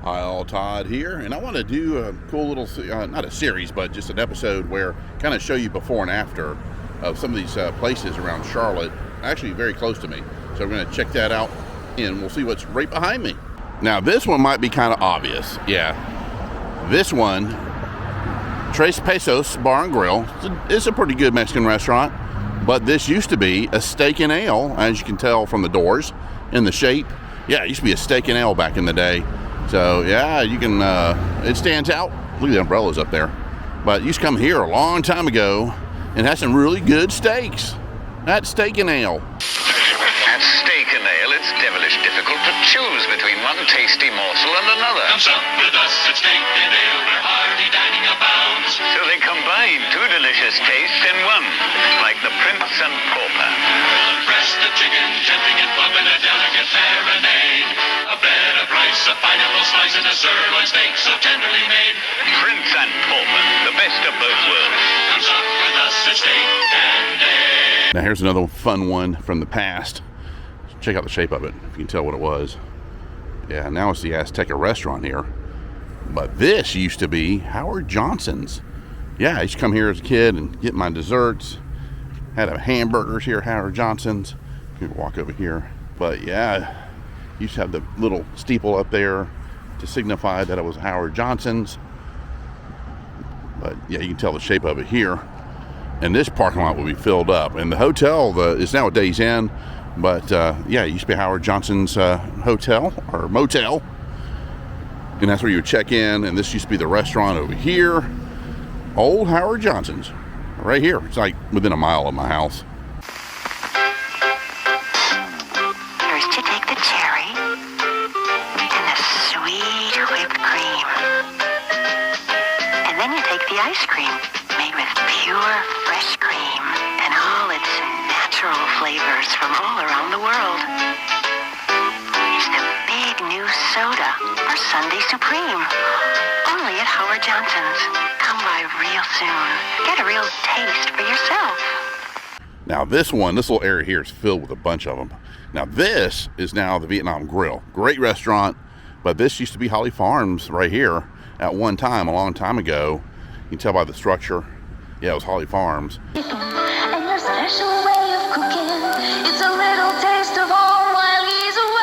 Hi, all, Todd here, and I want to do a cool little, not a series, but just an episode where kind of show you before and after of some of these places around Charlotte, actually very close to me. So we're going to check that out, and we'll see what's right behind me. Now, this one might be kind of obvious. Yeah, this one, Tres Pesos Bar and Grill, it's a pretty good Mexican restaurant, but this used to be a steak and ale, as you can tell from the doors and the shape. Yeah, it used to be a steak and ale back in the day. So yeah, you can, it stands out. Look at the umbrellas up there. But it used to come here a long time ago and had some really good steaks. That's steak and ale. At steak and ale, it's devilish difficult to choose between one tasty morsel and another. Come sup with us at steak and ale, where hearty dining abounds. So they combine two delicious tastes in one, like the Prince and Pauper. Breast of chicken, tempting and plump in a delicate marinade. A bed of rice, a pineapple slice, and a sirloin steak so tenderly made. Prince and Pauper, the best of both worlds. Come sup with us at steak and ale. Now here's another fun one from the past. Check out the shape of it, if you can tell what it was. Yeah, now it's the Azteca restaurant here. But this used to be Howard Johnson's. Yeah, I used to come here as a kid and get my desserts. Had a hamburgers here at Howard Johnson's. You can walk over here. But yeah, used to have the little steeple up there to signify that it was Howard Johnson's. But yeah, you can tell the shape of it here. And this parking lot will be filled up. And the hotel is now a Days Inn. But yeah, it used to be Howard Johnson's hotel or motel. And that's where you would check in. And this used to be the restaurant over here. Old Howard Johnson's. Right here. It's like within a mile of my house. First you take the cherry and the sweet whipped cream. And then you take the ice cream made with pure fresh cream and all its natural flavors from all around the world. It's the big new soda or Sunday Supreme. Only at Howard Johnson's. Come by real soon. Get a real taste for yourself. Now this little area here is filled with a bunch of them. Now this is now the Vietnam Grill. Great restaurant, but this used to be Holly Farms right here at one time, a long time ago. You can tell by the structure. Yeah, it was Holly Farms. And your special way of cooking, it's a little taste of home while he's away.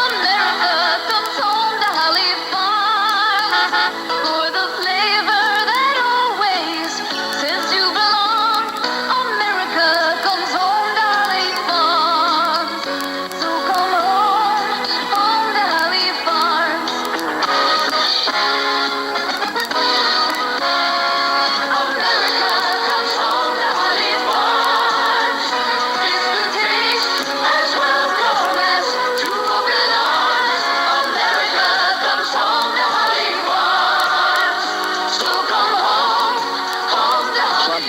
America comes home to Holly Farms for the flavor that always says you belong. America comes home to Holly Farms, so come home, home to Holly Farms.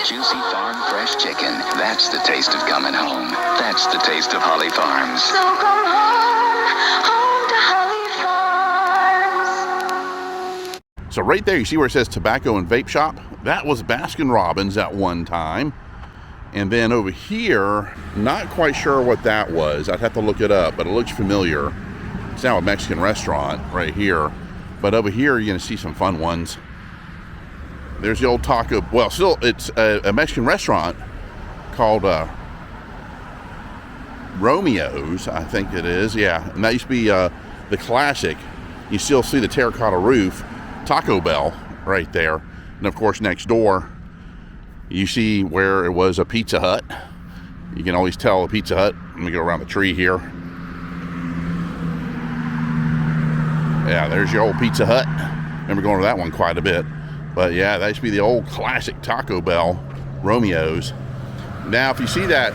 Juicy farm fresh chicken. That's the taste of coming home. That's the taste of Holly Farms. So come home, home to Holly Farms. So right there, you see where it says tobacco and vape shop? That was Baskin Robbins at one time. And then over here, not quite sure what that was. I'd have to look it up, but it looks familiar. It's now a Mexican restaurant right here. But over here, you're gonna see some fun ones. There's the old taco, well, still, it's a Mexican restaurant called Romeo's, I think it is, yeah. And that used to be the classic. You still see the terracotta roof, Taco Bell right there. And of course, next door, you see where it was a Pizza Hut. You can always tell a Pizza Hut. Let me go around the tree here. Yeah, there's your old Pizza Hut. Remember going to that one quite a bit. But yeah, that used to be the old classic Taco Bell, Romeo's. Now, if you see that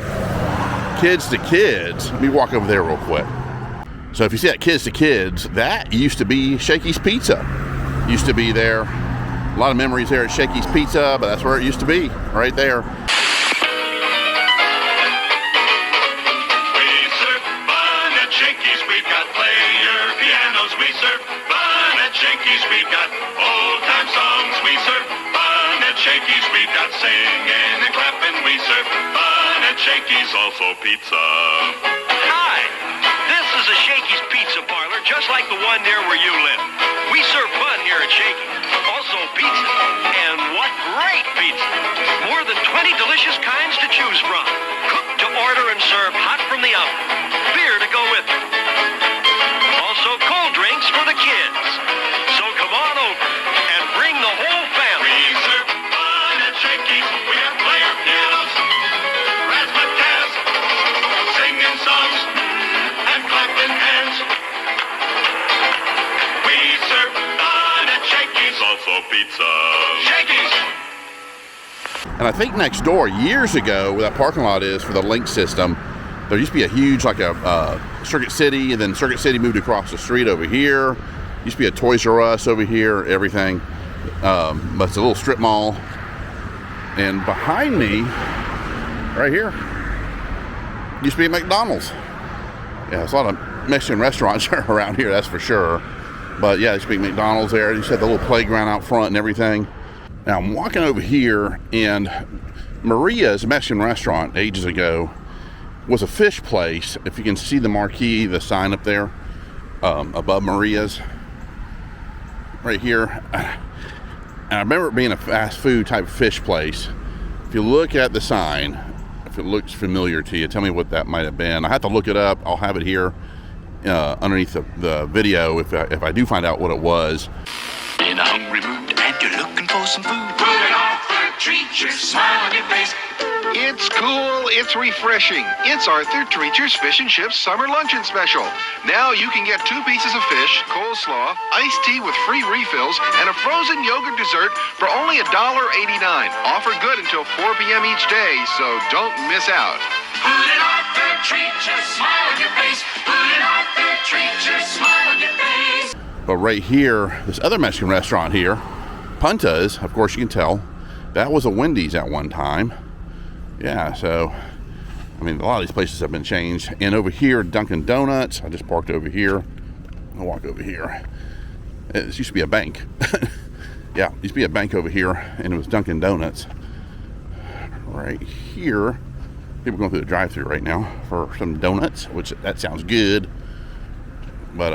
Kids to Kids, let me walk over there real quick. So if you see that Kids to Kids, that used to be Shakey's Pizza. Used to be there. A lot of memories there at Shakey's Pizza, but that's where it used to be, right there. We serve fun at Shakey's. We've got player pianos. We serve fun at Shakey's. We've got old-time songs. We serve fun at Shakey's. We've got singing and clapping. We serve fun at Shakey's. Also pizza. Hi, this is a Shakey's Pizza just like the one near where you live. We serve fun here at Shakey's. Also pizza. And what great pizza! More than 20 delicious kinds to choose from. Cooked to order and served hot from the oven. Beer to go with it. Also cold drinks for the kids. So come on over and bring the whole family. We serve fun at Shakey's. We have player pianos, razzmatazz, singing songs, and clapping hands. We serve fun at Shakey's. Also pizza. Shakey's. And I think next door, years ago, where that parking lot is for the link system, there used to be a huge, like a Circuit City, and then Circuit City moved across the street over here. Used to be a Toys R Us over here, everything. But it's a little strip mall. And behind me, right here, used to be a McDonald's. Yeah, there's a lot of Mexican restaurants around here, that's for sure. But yeah, there used to be McDonald's there. You just had the little playground out front and everything. Now I'm walking over here, and Maria's Mexican restaurant ages ago was a fish place. If you can see the marquee, the sign up there above Maria's, right here. And I remember it being a fast food type fish place. If you look at the sign, if it looks familiar to you, tell me what that might have been. I have to look it up. I'll have it here underneath the video if I do find out what it was. In a hungry mood and you're looking for some food. Put it on for a treat, your smile on your face. It's cool, it's refreshing. It's Arthur Treacher's Fish and Chips Summer Luncheon Special. Now you can get 2 pieces of fish, coleslaw, iced tea with free refills, and a frozen yogurt dessert for only $1.89. Offer good until 4 p.m. each day, so don't miss out. Put it on for a treat, your smile on your face. Put it on for a treat, your smile on your face. But right here, this other Mexican restaurant here, Punta's, of course you can tell, that was a Wendy's at one time. Yeah, so, I mean, a lot of these places have been changed. And over here, Dunkin Donuts, I just parked over here. I'll walk over here. It used to be a bank. Yeah, it used to be a bank over here, and it was Dunkin Donuts. Right here, people going through the drive-thru right now for some donuts, which that sounds good. But,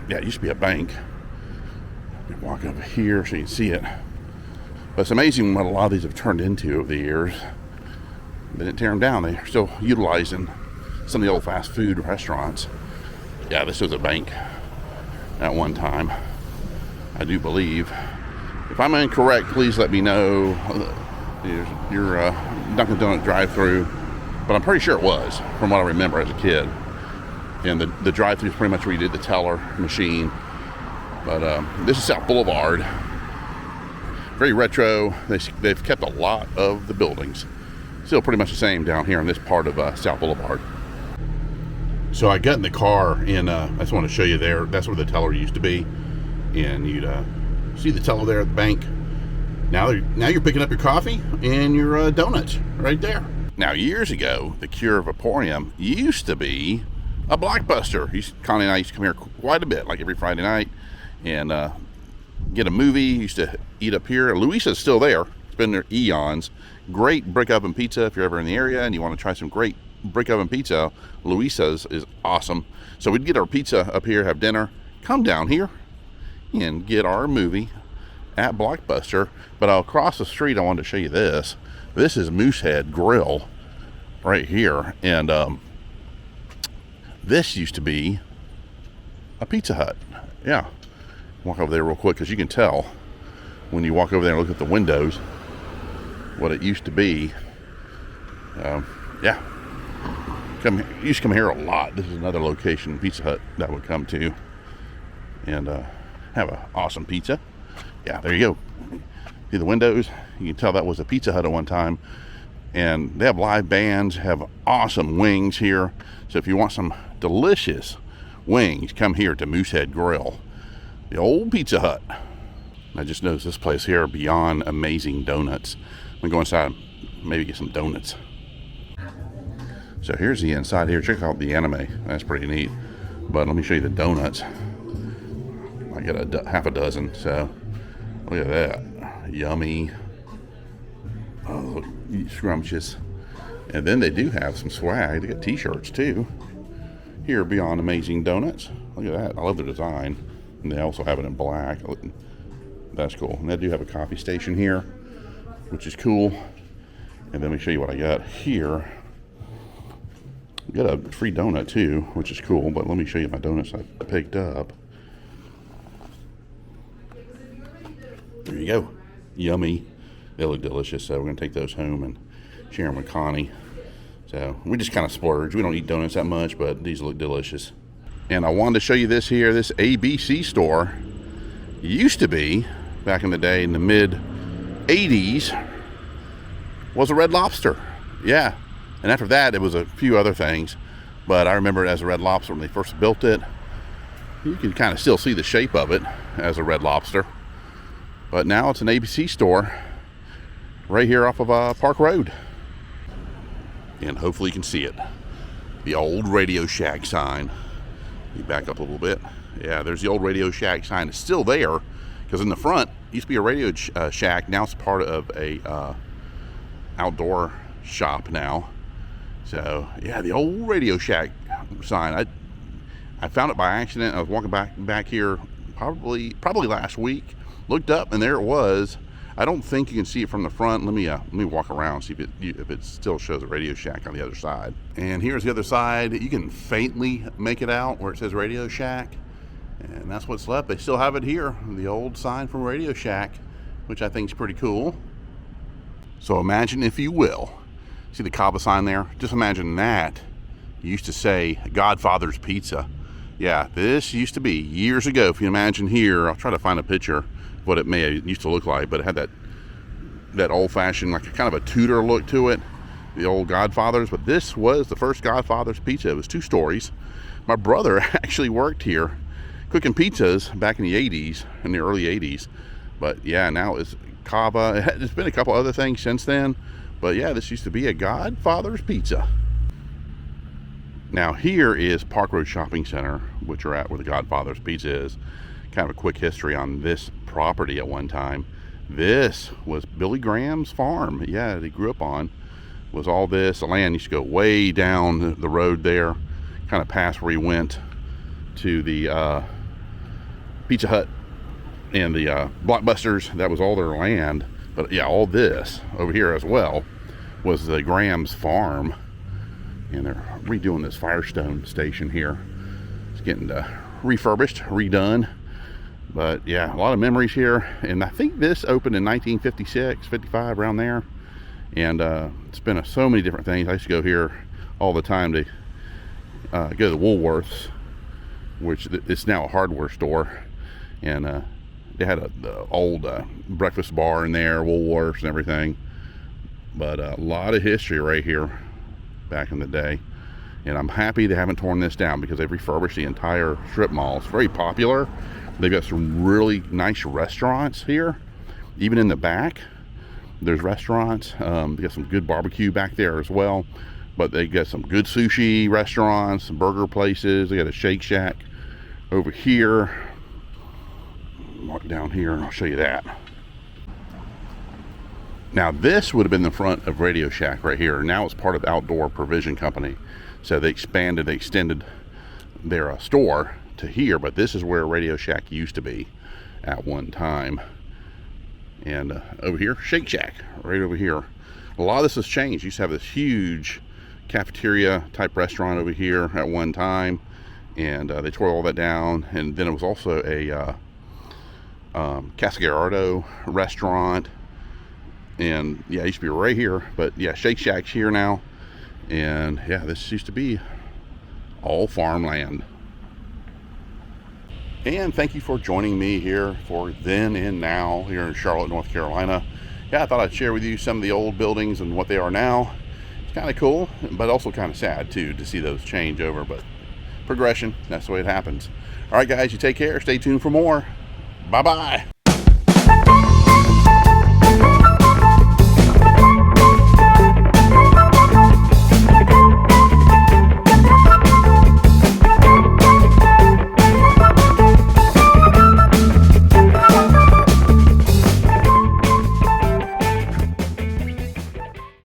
yeah, it used to be a bank. Walk over here so you can see it. But it's amazing what a lot of these have turned into over the years. They didn't tear them down. They're still utilizing some of the old fast food restaurants. Yeah, this was a bank at one time, I do believe. If I'm incorrect, please let me know your Dunkin' Donut drive-thru. But I'm pretty sure it was, from what I remember as a kid. And the drive-thru is pretty much where you did the teller machine. But this is South Boulevard. Very retro. They've kept a lot of the buildings. Still pretty much the same down here in this part of South Boulevard. So I got in the car, and I just want to show you there. That's where the teller used to be. And you'd see the teller there at the bank. Now you're picking up your coffee and your donuts right there. Now, years ago, the Cure Vaporium used to be a Blockbuster. Connie and I used to come here quite a bit, like every Friday night, and get a movie. Used to eat up here. Louisa's still there. It's been there eons. Great brick oven pizza if you're ever in the area and you want to try some great brick oven pizza. Louisa's is awesome. So we'd get our pizza up here, have dinner, come down here and get our movie at Blockbuster. But across the street, I wanted to show you this. This is Moosehead Grill right here. And this used to be a Pizza Hut. Yeah. Walk over there real quick because you can tell when you walk over there and look at the windows what it used to be. Yeah. Used to come here a lot. This is another location, Pizza Hut, that would come to and have an awesome pizza. Yeah, there you go. See the windows? You can tell that was a Pizza Hut at one time. And they have live bands, have awesome wings here. So if you want some delicious wings, come here to Moosehead Grill, the old Pizza Hut. I just noticed this place here, Beyond Amazing Donuts. I'm gonna go inside, maybe get some donuts. So here's the inside here. Check out the anime. That's pretty neat. But let me show you the donuts. I got half a dozen. So look at that. Yummy. Oh, scrumptious. And then they do have some swag. They got t-shirts too. Here, Beyond Amazing Donuts. Look Look at that. I love the design. And they also have it in black. That's cool. And they do have a coffee station here, which is cool. And then let me show you what I got here. I got a free donut too, which is cool. But let me show you my donuts I picked up. There you go. Yummy. They look delicious. So we're going to take those home and share them with Connie. So we just kind of splurge. We don't eat donuts that much, but these look delicious. And I wanted to show you this here. This ABC store used to be, back in the day, in the mid 80s, was a Red Lobster. Yeah. And after that, it was a few other things. But I remember it as a Red Lobster when they first built it. You can kind of still see the shape of it as a Red Lobster. But now it's an ABC store right here off of Park Road. And hopefully you can see it. The old Radio Shack sign. You back up a little bit. Yeah, there's the old Radio Shack sign. It's still there because in the front it used to be a Radio Shack. Now it's part of a outdoor shop now. So yeah, the old Radio Shack sign. I found it by accident. I was walking back here probably last week. Looked up and there it was. I don't think you can see it from the front. Let me walk around, see if it still shows a Radio Shack on the other side. And here's the other side. You can faintly make it out where it says Radio Shack. And that's what's left. They still have it here, the old sign from Radio Shack, which I think is pretty cool. So imagine, if you will, see the Cava sign there? Just imagine that. It used to say Godfather's Pizza. Yeah, this used to be years ago. If you imagine here, I'll try to find a picture what it may have used to look like, but it had that old-fashioned, like kind of a Tudor look to it, the old Godfather's. But this was the first Godfather's Pizza. It was 2 stories. My brother actually worked here cooking pizzas back in the 80s, in the early 80s. But yeah, now it's Cava. There's been a couple other things since then, but yeah, this used to be a Godfather's Pizza. Now here is Park Road Shopping Center, which are at where the Godfather's Pizza is. Kind of a quick history on this property at one time. This was Billy Graham's farm. Yeah, that he grew up on. Was all this. The land used to go way down the road there, kind of past where he went to the Pizza Hut and the Blockbusters. That was all their land. But yeah, all this over here as well was the Graham's farm. And they're redoing this Firestone station here. It's getting refurbished, redone. But yeah, a lot of memories here. And I think this opened in 1956, 55, around there. And it's been so many different things. I used to go here all the time to go to the Woolworths, which it's now a hardware store. And they had the old breakfast bar in there, Woolworths and everything. But a lot of history right here back in the day. And I'm happy they haven't torn this down because they've refurbished the entire strip mall. It's very popular. They've got some really nice restaurants here. Even in the back, there's restaurants. They got some good barbecue back there as well. But they got some good sushi restaurants, some burger places. They got a Shake Shack over here. Walk down here and I'll show you that. Now this would have been the front of Radio Shack right here. Now it's part of Outdoor Provision Company. So they expanded, they extended their store to here, but this is where Radio Shack used to be at one time. And over here, Shake Shack, right over here. A lot of this has changed. Used to have this huge cafeteria type restaurant over here at one time, and they tore all that down. And then it was also a Casa Gallardo restaurant. And yeah, it used to be right here, but yeah, Shake Shack's here now. And yeah, this used to be all farmland. And thank you for joining me here for Then and Now here in Charlotte, North Carolina. Yeah, I thought I'd share with you some of the old buildings and what they are now. It's kind of cool, but also kind of sad too to see those change over, but progression, that's the way it happens. All right, guys, you take care. Stay tuned for more. Bye-bye.